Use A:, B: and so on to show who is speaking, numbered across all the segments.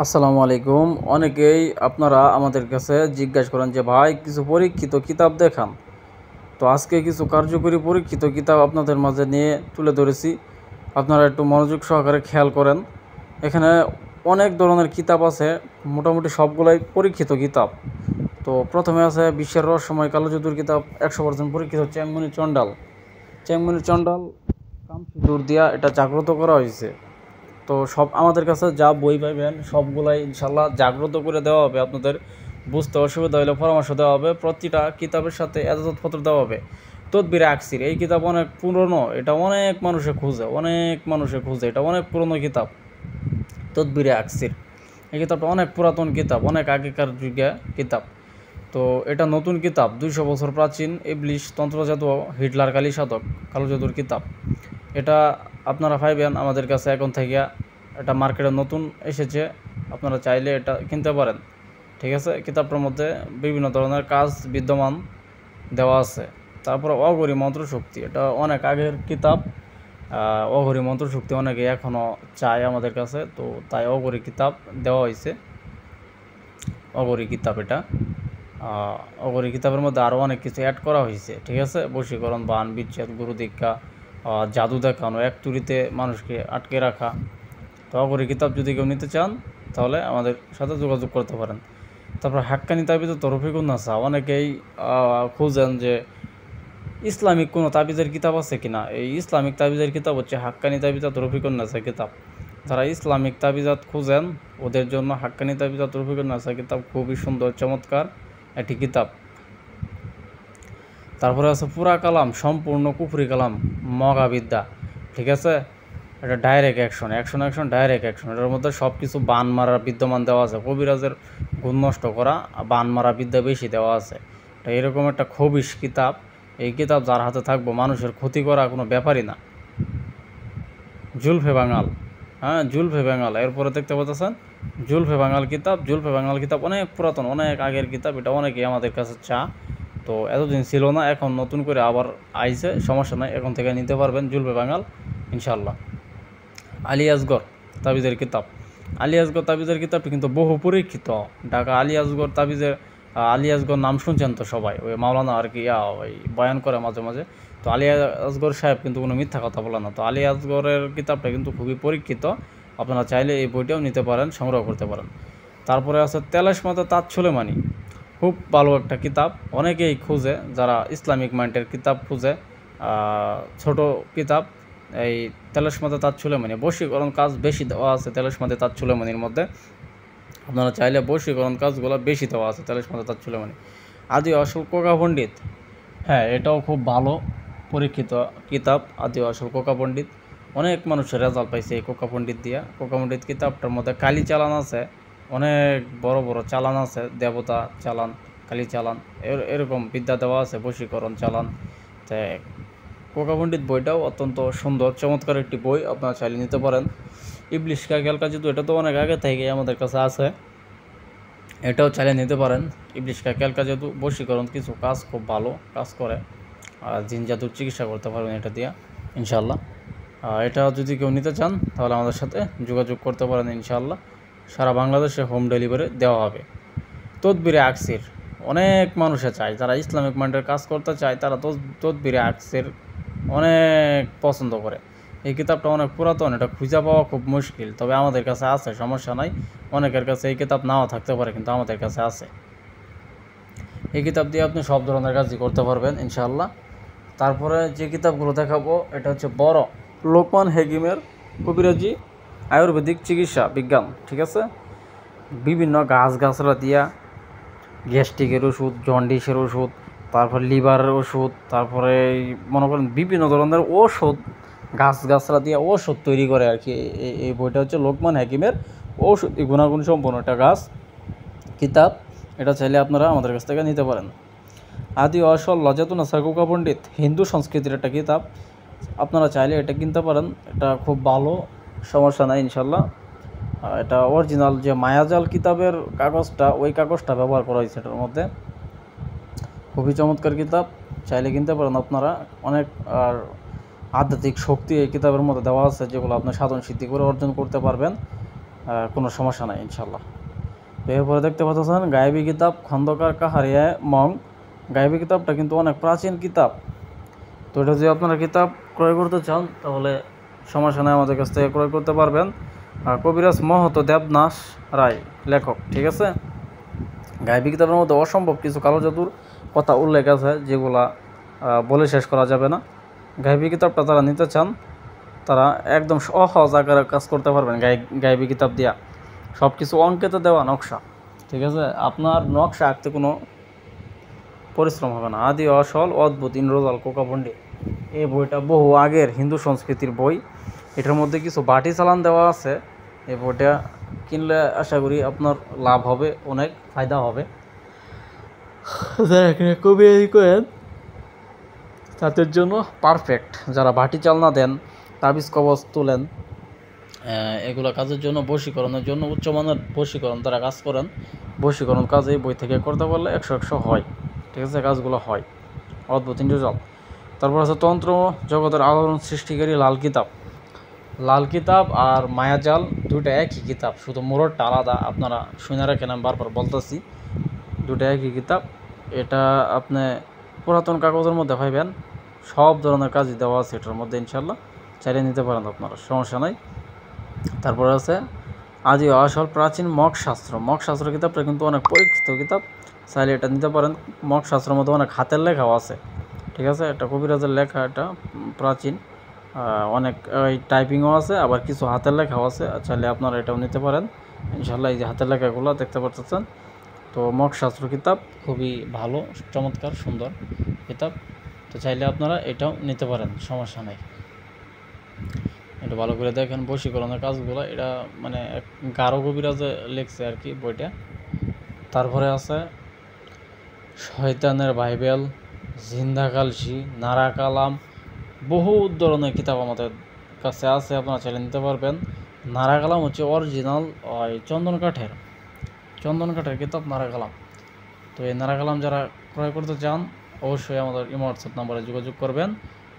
A: আসসালামু আলাইকুম। অনেকেই আপনারা আমাদের কাছে জিজ্ঞাসা করেন যে ভাই কিছু পরীক্ষিত কিতাব দেখান। তো আজকে কিছু কার্যকরী পরীক্ষিত কিতাব আপনাদের মাঝে নিয়ে তুলে ধরেছি। আপনারা একটু মনোযোগ সহকারে খেয়াল করেন। এখানে অনেক ধরনের কিতাব আছে, মোটামুটি সবগুলাই পরীক্ষিত কিতাব। তো প্রথমে আছে বিশ্বের রহস্যময় কালোজাদুর কিতাব, 100% পরীক্ষিত চ্যাংমনি চণ্ডাল। চ্যাংমনি চণ্ডাল কামসিঁদুর দিয়া এটা জাগ্রত করা হয়েছে। তো সব আমাদের কাছে যা বই পাইবেন সবগুলাই ইনশাল্লাহ জাগ্রত করে দেওয়া হবে। আপনাদের বুঝতে অসুবিধা হলে পরামর্শ দেওয়া হবে। প্রতিটা কিতাবের সাথে এজাজতপত্র দেওয়া হবে। তদবিরে আকসির এই কিতাব অনেক পুরনো, এটা অনেক মানুষে খুঁজে, এটা অনেক পুরনো কিতাব। তদবিরে আকসির এই কিতাবটা অনেক পুরাতন কিতাব, অনেক আগেকার যুগে কিতাব। তো এটা নতুন কিতাব, 200 বছর প্রাচীন। ইবলিশ তন্ত্রজাদু, হিটলার কালী সাধক, কালো জাদুর কিতাব। এটা আপনারা পাইবেন আমাদের কাছে এখন থেকে। এটা মার্কেটে নতুন এসেছে, আপনারা চাইলে এটা কিনতে পারেন। ঠিক আছে, কিতাবটার মধ্যে বিভিন্ন ধরনের কাজ বিদ্যমান দেওয়া আছে। তারপরে অঘরী মন্ত্রশক্তি, এটা অনেক আগের কিতাব। অঘরী মন্ত্রশক্তি অনেকে এখনও চায় আমাদের কাছে, তো তাই অঘরী কিতাব দেওয়া হয়েছে। অঘরী কিতাব এটা। অঘরী কিতাবের মধ্যে আরও অনেক কিছু অ্যাড করা হয়েছে। ঠিক আছে, বশীকরণ, বান, বিচ্ছেদ, গুরু দীক্ষা, জাদু দেখানো, এক তুড়িতে মানুষকে আটকে রাখা। তো অঘরী কিতাব যদি কেউ নিতে চান তাহলে আমাদের সাথে যোগাযোগ করতে পারেন। তারপর হাক্কানি তাবিজের রফিকুন নাসা, অনেকেই খুঁজেন যে ইসলামিক কোনো তাবিজের কিতাব আছে কিনা। এই ইসলামিক তাবিজের কিতাব হচ্ছে হাক্কানি তাবিজাত রফিকুন নাসা কিতাব। যারা ইসলামিক তাবিজাত খুঁজেন ওদের জন্য হাক্কানি তাবিজাত রফিকুন নাসা কিতাব খুবই সুন্দর, চমৎকার একটি কিতাব। তারপরে আছে পুরা কালাম, সম্পূর্ণ কুফরি কালাম, মগাবিদ্যা। ঠিক আছে, এটা ডাইরেক্ট অ্যাকশন, ডাইরেক্ট অ্যাকশন। এটার মধ্যে সব কিছু বান মারার বিদ্যমান দেওয়া আছে। কবিরাজের গুণ নষ্ট করা, বান মারা বিদ্যা বেশি দেওয়া আছে। এটা এরকম একটা খবিশ কিতাব। এই কিতাব যার হাতে থাকবো মানুষের ক্ষতি করা কোনো ব্যাপারই না। জুলফে বাঙাল, হ্যাঁ জুলফে বাঙাল। এরপরে দেখতে পাচ্ছেন জুলফে বাঙাল কিতাব। জুলফে বাঙাল কিতাব অনেক পুরাতন, অনেক আগের কিতাব। এটা অনেকেই আমাদের কাছে তো এতদিন ছিল না, এখন নতুন করে আবার আইছে। সমস্যা নাই, এখন থেকে নিতে পারবেন জুলফে বাঙাল ইনশাল্লাহ। আলী আসগর তাবিজের কিতাব। আলী আসগর তাবিজের কিতাবটি কিন্তু বহু পরীক্ষিত। ঢাকা আলী আসগর তাবিজের, আলী আসগর নাম শুনছেন তো সবাই, ওই মাওলানা আর কি ওই বয়ান করে মাঝে মাঝে। তো আলী আসগর সাহেব কিন্তু কোনো মিথ্যা কথা বলে না। তো আলী আসগরের কিতাবটা কিন্তু খুবই পরীক্ষিত। আপনারা চাইলে এই বইটাও নিতে পারেন, সংগ্রহ করতে পারেন। তারপরে আছে তেলাশমাতা তাজ সুলেমানি, খুব ভালো একটা কিতাব। অনেকেই খুঁজে, যারা ইসলামিক মাইন্ডের কিতাব খুঁজে, ছোট কিতাব। এই তেলাশমাতা তাজ সুলেমানি, বশীকরণ কাজ বেশি দেওয়া আছে তেলাশমাতা তাজ সুলেমানির মধ্যে। আপনারা চাইলে বশীকরণ কাজগুলো বেশি দেওয়া আছে তেলাশমাতা তাজ সুলেমানি। আদি আসল কোকা পণ্ডিত, হ্যাঁ এটাও খুব ভালো পরীক্ষিত কিতাব। আদি আসল কোকা পণ্ডিত, অনেক মানুষের রেজাল্ট পাইছে এই কোকা পণ্ডিত দিয়া। কোকা পণ্ডিত কিতাবটার মধ্যে কালি চালান আছে, অনেক বড় বড় চালান আছে, দেবতা চালান, কালি চালান, এরকম বিদ্যা দেওয়া আছে, বশীকরণ চালান। তাই কোকা পণ্ডিত বইটাও অত্যন্ত সুন্দর, চমৎকার একটি বই, আপনারা চাইলে নিতে পারেন। ইবলিশ কা ক্যালকা জাদু, এটা তো অনেক আগে থেকে আমাদের কাছে আছে, এটাও চাইলে নিতে পারেন। ইবলিশ কা ক্যালকা জাদু, বশীকরণ কিছু কাজ খুব ভালো কাজ করে, আর জিন জাদুর চিকিৎসা করতে পারবেন এটা দিয়া ইনশাল্লাহ। এটা যদি কেউ নিতে চান তাহলে আমাদের সাথে যোগাযোগ করতে পারেন ইনশাল্লাহ। সারা বাংলাদেশে হোম ডেলিভারি দেওয়া হবে। তদবিরে আকসির, অনেক মানুষে চায়, যারা ইসলামিক মাইন্ডের কাজ করতে চায় তারা তদবিরে আকসির অনেক পছন্দ করে। এই কিতাবটা অনেক পুরাতন, এটা খুঁজে পাওয়া খুব মুশকিল, তবে আমাদের কাছে আছে, সমস্যা নাই। অনেকের কাছে এই কিতাব নাও থাকতে পারে, কিন্তু আমাদের কাছে আছে। এই কিতাব দিয়ে আপনি সব ধরনের কাজই করতে পারবেন ইনশাআল্লাহ। তারপরে যে কিতাবগুলো দেখাবো এটা হচ্ছে বড় লোকমান হেকিমের কবিরাজি আয়ুর্বেদিক চিকিৎসা বিজ্ঞান। ঠিক আছে, বিভিন্ন গাছগাছরা দিয়া গ্যাস্ট্রিকের ওষুধ, জন্ডিসের ওষুধ, তারপর লিভারের ওষুধ, তারপরে মনে করেন বিভিন্ন ধরনের ওষুধ, গাছগাছরা দিয়ে ওষুধ তৈরি করে আর কি। এই বইটা হচ্ছে লোকমান হাকিমের ঔষধি গুণাগুণ সম্পন্ন একটা গাছ কিতাব। এটা চাইলে আপনারা আমাদের কাছ থেকে নিতে পারেন। আদি আসল লজাতুনা সাকুকা পণ্ডিত, হিন্দু সংস্কৃতির একটা কিতাব, আপনারা চাইলে এটা কিনতে পারেন। এটা খুব ভালো, সমস্যা নাই ইনশাল্লাহ। এটা অরিজিনাল যে মায়াজাল কিতাবের কাগজটা, ওই কাগজটা ব্যবহার করা হয়েছে এটার মধ্যে। খুবই চমৎকার কিতাব, চাইলে কিনতে পারেন আপনারা। অনেক আর আধ্যাত্মিক শক্তি এই কিতাবের মধ্যে দেওয়া আছে, যেগুলো আপনি সাধন সিদ্ধি করে অর্জন করতে পারবেন। কোনো সমস্যা নাই ইনশাল্লাহ। তো এরপরে দেখতে পাচ্ছেন গায়েবী কিতাব খন্দকার কাহারিয়া মং। গায়েবী কিতাবটা কিন্তু অনেক প্রাচীন কিতাব। তো এটা যদি আপনারা কিতাব ক্রয় করতে চান তাহলে সমস্যা নেই, আমাদের কাছ থেকে ক্রয় করতে পারবেন। কবিরাজ মহত দেবনাথ রায় লেখক, ঠিক আছে। গায়েবী কিতাবের মধ্যে অসম্ভব কিছু কালো জাদুর কথা উল্লেখ আছে যেগুলা বলে শেষ করা যাবে না। গায়েবী কিতাবটা তারা নিতে চান তারা একদম সহজ আকারে কাজ করতে পারবেন গায়েবী কিতাব দিয়া। সব কিছু অঙ্কেতে দেওয়া নকশা, ঠিক আছে। আপনার নকশা আঁকতে কোনো পরিশ্রম হবে না। আদি অসল অদ্ভুত ইন্দ্রজাল কোকাপন্ডি, এই বইটা বহু আগের হিন্দু সংস্কৃতির বই। এটার মধ্যে কিছু বাটি চালান দেওয়া আছে। এই বইটা কিনলে আশা করি আপনার লাভ হবে, অনেক ফায়দা হবে। যারা এখানে কবি করেন তাদের জন্য পারফেক্ট। যারা বাটি চালনা দেন, তাবিজ কবজ তোলেন, এগুলো কাজের জন্য, বশীকরণের জন্য উচ্চমানের বশীকরণ তারা কাজ করেন। বশীকরণ কাজ এই বই থেকে করতে পারলে 100 হয়, ঠিক আছে। কাজগুলো হয় অদ্ভুত ইন্দ্রজাল। তারপর আছে তন্ত্র জগতের আলোড়ন সৃষ্টিকারী লাল কিতাব। লাল কিতাব আর মায়াজাল দুইটা একই কিতাব, শুধু মোড়রটা আলাদা। আপনারা শুনে রাখেন, আমি বারবার বলতেছি, দুটা একই কিতাব। এটা আপনি পুরাতন কাগজের মধ্যে পাইবেন, সব ধরনের কাজই দেওয়া আছে এটার মধ্যে ইনশাল্লাহ। চাইলে নিতে পারেন আপনারা, সমস্যা নাই। তারপর আছে আদি আসল প্রাচীন মগশাস্ত্র কিতাবটা কিন্তু অনেক পরীক্ষিত কিতাব, চাইলে এটা নিতে পারেন। মগশাস্ত্রের মধ্যে অনেক হাতের লেখাও আছে, ঠিক আছে। এটা কবিরাজের লেখা, এটা প্রাচীন, অনেক টাইপিংও আছে, আবার কিছু হাতের লেখাও আছে। চাইলে আপনারা এটাও নিতে পারেন ইনশাল্লাহ। এই যে হাতের লেখাগুলো দেখতে পাচ্ছেন। তো মগশাস্ত্র কিতাব খুবই ভালো, চমৎকার, সুন্দর কিতাব। তো চাইলে আপনারা এটাও নিতে পারেন, সমস্যা নেই। এটা ভালো করে দেখেন বশীকরণের কাজগুলো, এটা মানে গারো কবিরাজে লেখছে আর কি বইটা। তারপরে আছে শয়তানের বাইবেল, জিন্দা কালসি, নারা কালাম, বহু ধরনের কিতাব আমাদের কাছে আছে, আপনারা চাইলে নিতে পারবেন। নারা কালাম হচ্ছে অরিজিনাল চন্দন কাঠের কিতাব নারা কালাম। তো এই নারা কালাম যারা ক্রয় করতে চান অবশ্যই আমাদের ইমো হোয়াটসঅ্যাপ নাম্বারে যোগাযোগ করবেন,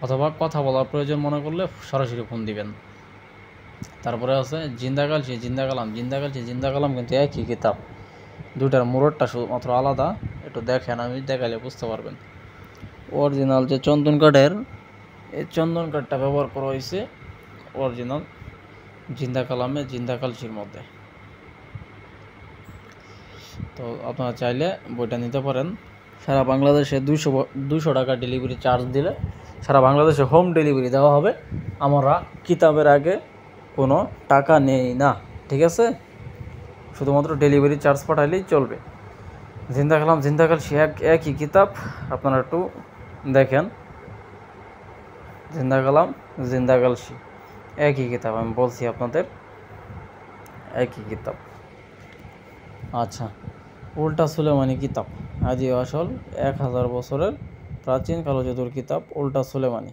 A: অথবা কথা বলার প্রয়োজন মনে করলে সরাসরি ফোন দিবেন। তারপরে আছে জিন্দা কালাম কিন্তু একই কিতাব, দুইটার মোড়রটা শুধুমাত্র আলাদা। একটু দেখেন, আমি দেখালে বুঝতে পারবেন। অরিজিনাল যে চন্দন কাঠের, এই চন্দন কাঠটা ব্যবহার করা হয়েছে অরিজিনাল জিন্দা কালসির মধ্যে। তো আপনারা চাইলে বইটা নিতে পারেন। সারা বাংলাদেশে 200 টাকা ডেলিভারি চার্জ দিলে সারা বাংলাদেশে হোম ডেলিভারি দেওয়া হবে। আমরা কিতাবের আগে কোনো টাকা নেই না, ঠিক আছে। শুধুমাত্র ডেলিভারি চার্জ পাঠাইলেই চলবে। জিন্দা কালসি একই কিতাব, আপনারা একটু দেখেন। জিন্দা কালসি একই কিতাব, আমি বলছি আপনাদের একই কিতাব। আচ্ছা, উল্টা সুলেমানি কিতাব, আদি আসল 1000 বছরের প্রাচীন কালো জাদুর কিতাব উল্টা সুলেমানি।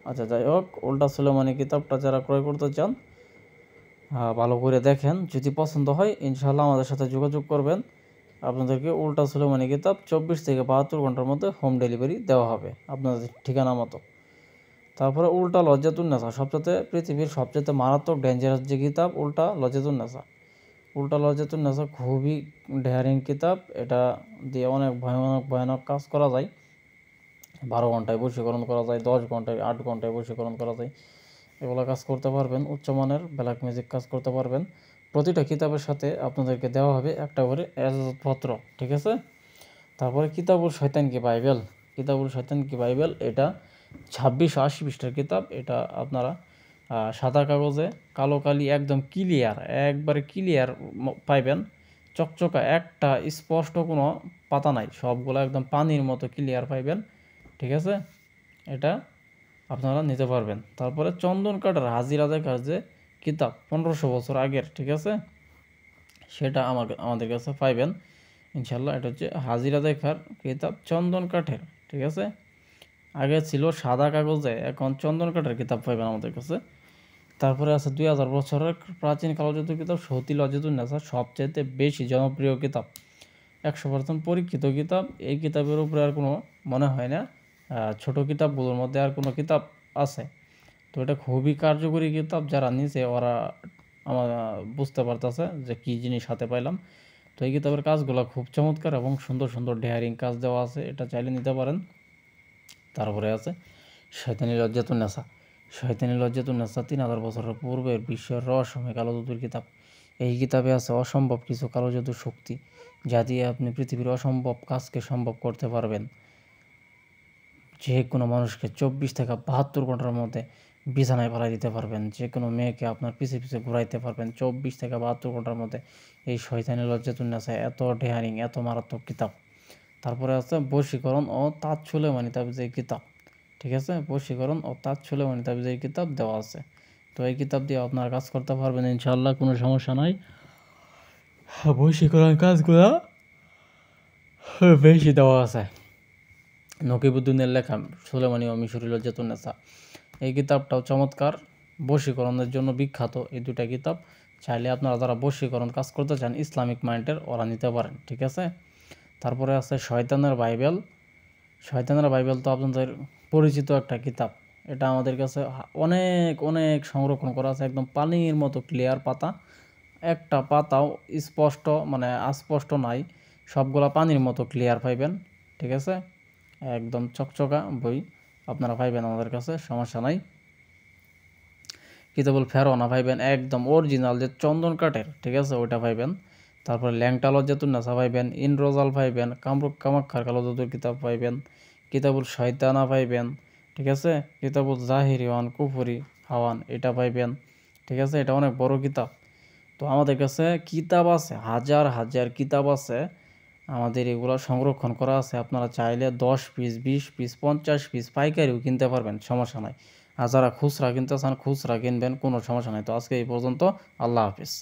A: আচ্ছা, যাই হোক, উল্টা সুলেমানি কিতাবটা যারা ক্রয় করতে চান ভালো করে দেখেন, যদি পছন্দ হয় ইনশাআল্লাহ আমাদের সাথে যোগাযোগ করবেন। আপনাদেরকে উল্টা সুলেমানি কিতাব 24 থেকে 72 ঘন্টার মধ্যে হোম ডেলিভারি দেওয়া হবে আপনাদের ঠিকানা মতো। তারপরে উল্টা লজ্জাতুন্নেসা, পৃথিবীর সবচেয়ে মারাত্মক ডেঞ্জারাস যে কিতাব উল্টা লজ্জাতুন্নেসা খুবই ডেয়ারিং কিতাব। এটা দিয়ে অনেক ভয়ানক কাজ করা যায়। 12 ঘন্টায় বশীকরণ করা যায়, 10 ঘন্টায় 8 ঘন্টায় বশীকরণ করা যায়। এগুলো কাজ করতে পারবেন, উচ্চমানের ব্ল্যাক ম্যাজিক কাজ করতে পারবেন। প্রতিটা কিতাবের সাথে আপনাদেরকে দেওয়া হবে একটা করে এজাজতপত্র, ঠিক আছে। তারপরে কিতাবুল শয়তান কি বাইবেল, এটা 2680 পৃষ্ঠার কিতাব। এটা আপনারা সাদা কাগজে কালো কালি একদম একবারে ক্লিয়ার পাইবেন, চকচকা, একটা স্পষ্ট কোনো পাতা নাই, সবগুলো একদম পানির মতো ক্লিয়ার পাইবেন, ঠিক আছে। এটা আপনারা নিতে পারবেন। তারপরে চন্দন কাঠের হাজিরা দেখার যে কিতাব 1500 বছর আগের, ঠিক আছে, সেটা আমাদের কাছে পাইবেন ইনশাল্লাহ। এটা হচ্ছে হাজিরা দেখার কিতাব চন্দন কাঠের, ঠিক আছে। আগে ছিল সাদা কাগজে, এখন চন্দন কাঠের কিতাব পাইবেন আমাদের কাছে। তারপরে আছে 2000 বছরের প্রাচীন কালো জাদুর কিতাব সতী লজ্জাতুন্নেসা, সবচেয়ে বেশি জনপ্রিয় কিতাব, 100% পরীক্ষিত কিতাব। এই কিতাবের উপরে আর কোনো মনে হয় না ছোট কিতাবগুলোর মধ্যে আর কোনো কিতাব আছে। তো এটা খুবই কার্যকরী কিতাব, যারা নিছে ওরা আমার বুঝতে পারতেছে যে কী জিনিস হাতে পাইলাম। তো এই কিতাবের কাজগুলো খুব চমৎকার এবং সুন্দর সুন্দর ডেয়ারিং কাজ দেওয়া আছে, এটা চাইলে নিতে পারেন। তারপরে আছে শয়তানি লজ্জাতুন্নেসা। শয়তানি লজ্জাতুন্নেসা 3000 বছরের পূর্বের বিশ্বের রহস্যময় কালো জাদুর কিতাব। এই কিতাবে আছে অসম্ভব কিছু কালো জাদুর শক্তি, যা দিয়ে আপনি পৃথিবীর অসম্ভব কাজকে সম্ভব করতে পারবেন। যে কোনো মানুষকে 24 থেকে 72 ঘন্টার মধ্যে বিছানায় ফেলাই দিতে পারবেন। যে কোনো মেয়েকে আপনার পিছে পিছে ঘুরাইতে পারবেন 24 থেকে 72 ঘন্টার মধ্যে। এই শয়তানি লজ্জাতুন্নেসা এত ডেয়ারিং, এত মারাত্মক কিতাব। তারপরে আছে বশীকরণ ও তাঁত সুলেমানি তাবিজের কিতাব। ঠিক আছে, বশীকরণ ও তাঁত সুলেমানি তাবিজের কিতাব দেওয়া আছে। তো এই কিতাব দিয়ে আপনারা কাজ করতে পারবেন ইনশাআল্লাহ, কোনো সমস্যা নাই। বশীকরণ কাজগুলো বেশি দেওয়া আছে। নকিবুদ্দিনের লেখা সুলেমানি ও মিশরি লজ্জাতুন্নেসা, এই কিতাবটাও চমৎকার, বশীকরণের জন্য বিখ্যাত এই দুটা কিতাব। চাইলে আপনারা যারা বশীকরণ কাজ করতে চান ইসলামিক মাইন্ডের, ওরা নিতে পারেন। ঠিক আছে। তারপরে আছে শয়তানের বাইবেল। শয়তানের বাইবেল তো আপনাদের পরিচিত একটা কিতাব। এটা আমাদের কাছে অনেক অনেক সংরক্ষণ করা আছে, একদম পানির মতো ক্লিয়ার পাতা, একটা পাতাও স্পষ্ট মানে অস্পষ্ট নাই, সবগুলা পানির মতো ক্লিয়ার পাইবেন। ঠিক আছে, একদম চকচকা বই আপনারা পাইবেন আমাদের কাছে, সমস্যা নাই। কিতাবুল ফেরোনা পাইবেন, একদম অরিজিনাল যে চন্দন কাঠের, ঠিক আছে, ওইটা পাইবেন। তারপরে ল্যাংটা লজ্জাতুন্নেসা পাইবেন, ইনরোজাল পাইবেন, কামরূপ কামাক্ষার কালো জাদুর কিতাব পাইবেন, কিতাবুল শয়তানা পাইবেন। ঠিক আছে, কিতাবুল জাহিরি ওয়ান কুফুরি হাওয়ান, এটা পাইবেন। ঠিক আছে, এটা অনেক বড় কিতাব। তো আমাদের কাছে কিতাব আছে, হাজার হাজার কিতাব আছে আমাদের, এগুলো সংরক্ষণ করা আছে। আপনারা চাইলে 10 পিস, 20 পিস, 50 পিস পাইকারিও কিনতে পারবেন, সমস্যা নাই। আর যারা খুচরা কিনতে চান খুচরা কিনবেন, কোনো সমস্যা নাই। তো আজকে এই পর্যন্ত, আল্লাহ হাফিজ।